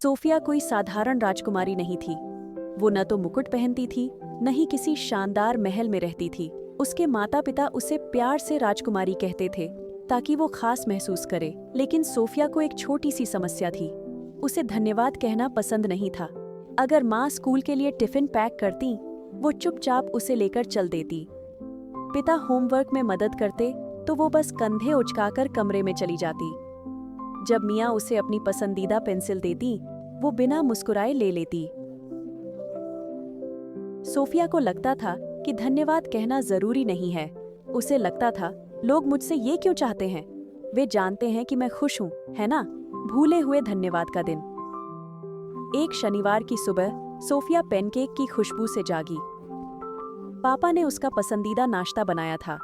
Sophia कोई साधारण राजकुमारी नहीं थी। वो न तो मुकुट पहनती थी, न ही किसी शानदार महल में रहती थी। उसके माता पिता उसे प्यार से राजकुमारी कहते थे ताकि वो खास महसूस करे। लेकिन सोफिया को एक छोटी सी समस्या थी। उसे धन्यवाद कहना पसंद नहीं था। अगर माँ स्कूल के लिए टिफिन पैक करती, वो चुपचाप उसे लेकर चल देती। पिता होमवर्क में मदद करते तो वो बस कंधे उचकाकर कमरे में चली जाती। जब मियाँ उसे अपनी पसंदीदा पेंसिल देती, वो बिना मुस्कुराए ले लेती। सोफिया को लगता था कि धन्यवाद कहना जरूरी नहीं है। उसे लगता था, लोग मुझसे ये क्यों चाहते हैं? वे जानते हैं कि मैं खुश हूँ, है ना? भूले हुए धन्यवाद का दिन। एक शनिवार की सुबह सोफिया पैनकेक की खुशबू से जागी। पापा ने उसका पसंदीदा नाश्ता बनाया था।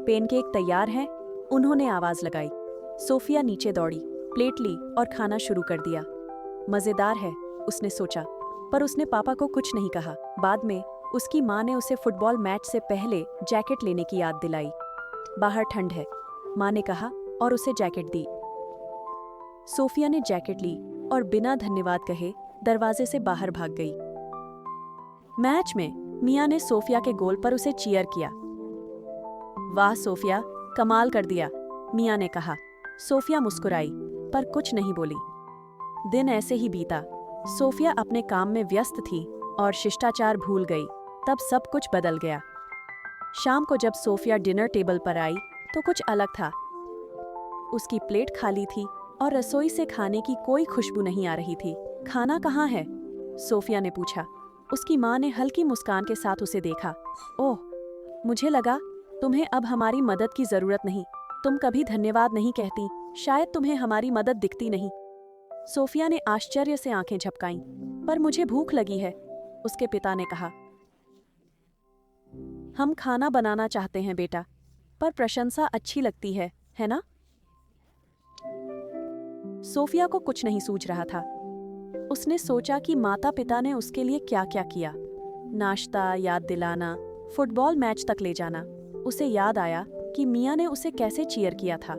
पैनकेक तैयार है, उन्होंने आवाज लगाई। सोफिया नीचे दौड़ी, प्लेट ली और खाना शुरू कर दिया। मजेदार है, उसने सोचा, पर उसने पापा को कुछ नहीं कहा। बाद में उसकी माँ ने उसे फुटबॉल मैच से पहले जैकेट लेने की याद दिलाई। बाहर ठंड है, माँ ने कहा और उसे जैकेट दी। सोफिया ने जैकेट ली और बिना धन्यवाद कहे दरवाजे से बाहर भाग गई। मैच में मियाँ ने सोफिया के गोल पर उसे चीयर किया। वाह सोफिया, कमाल कर दिया, मियाँ ने कहा। सोफिया मुस्कुराई, पर कुछ नहीं बोली। दिन ऐसे ही बीता। सोफिया अपने काम में व्यस्त थी और शिष्टाचार भूल गई। तब सब कुछ बदल गया। शाम को जब सोफिया डिनर टेबल पर आई तो कुछ अलग था। उसकी प्लेट खाली थी और रसोई से खाने की कोई खुशबू नहीं आ रही थी। खाना कहाँ है? सोफिया ने पूछा। उसकी माँ ने हल्की मुस्कान के साथ उसे देखा। ओह, मुझे लगा तुम्हें अब हमारी मदद की जरूरत नहीं। तुम कभी धन्यवाद नहीं कहती, शायद तुम्हें हमारी मदद दिखती नहीं। सोफिया ने आश्चर्य से आंखें झपकाईं। पर मुझे भूख लगी है, उसके पिता ने कहा। हम खाना बनाना चाहते हैं बेटा, पर प्रशंसा अच्छी लगती है ना? सोफिया को कुछ नहीं सूझ रहा था। उसने सोचा कि माता पिता ने उसके लिए क्या क्या किया। नाश्ता याद दिलाना, फुटबॉल मैच तक ले जाना। उसे याद आया कि मियाँ ने उसे कैसे चीयर किया था।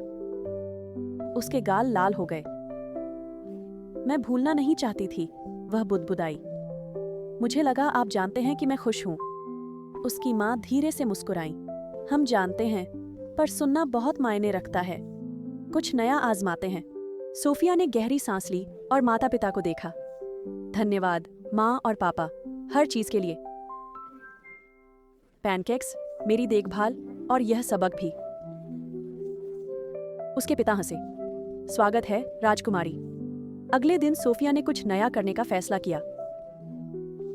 उसके गाल लाल हो गए। मैं भूलना नहीं चाहती थी, वह बुदबुदाई। मुझे लगा आप जानते हैं कि मैं खुश हूँ। उसकी माँ धीरे से मुस्कुराई। हम जानते हैं, पर सुनना बहुत मायने रखता है। कुछ नया आजमाते हैं। सोफिया ने गहरी सांस ली और माता पिता को देखा। धन्यवाद माँ और पापा, हर चीज के लिए। पैनकेक्स, मेरी देखभाल और यह सबक भी। उसके पिता हंसे। स्वागत है राजकुमारी। अगले दिन सोफिया ने कुछ नया करने का फैसला किया।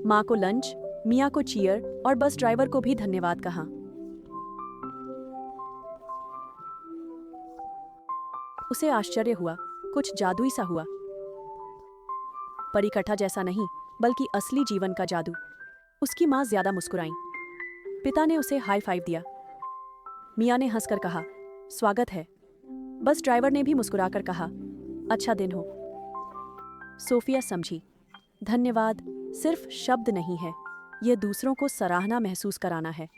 माँ को लंच, मियाँ को चीयर और बस ड्राइवर को भी धन्यवाद कहा। उसे आश्चर्य हुआ, कुछ जादुई सा हुआ। परिकथा जैसा नहीं, बल्कि असली जीवन का जादू। उसकी माँ ज्यादा मुस्कुराई। पिता ने उसे हाई फाइव दिया। मियाँ ने हंसकर कहा, स्वागत है। बस ड्राइवर ने भी मुस्कुराकर कहा, अच्छा दिन हो। सोफिया समझी, धन्यवाद सिर्फ शब्द नहीं है, यह दूसरों को सराहना महसूस कराना है।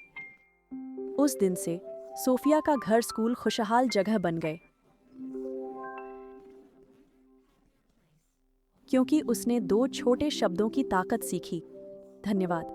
उस दिन से सोफिया का घर स्कूल खुशहाल जगह बन गए, क्योंकि उसने 2 छोटे शब्दों की ताकत सीखी। धन्यवाद।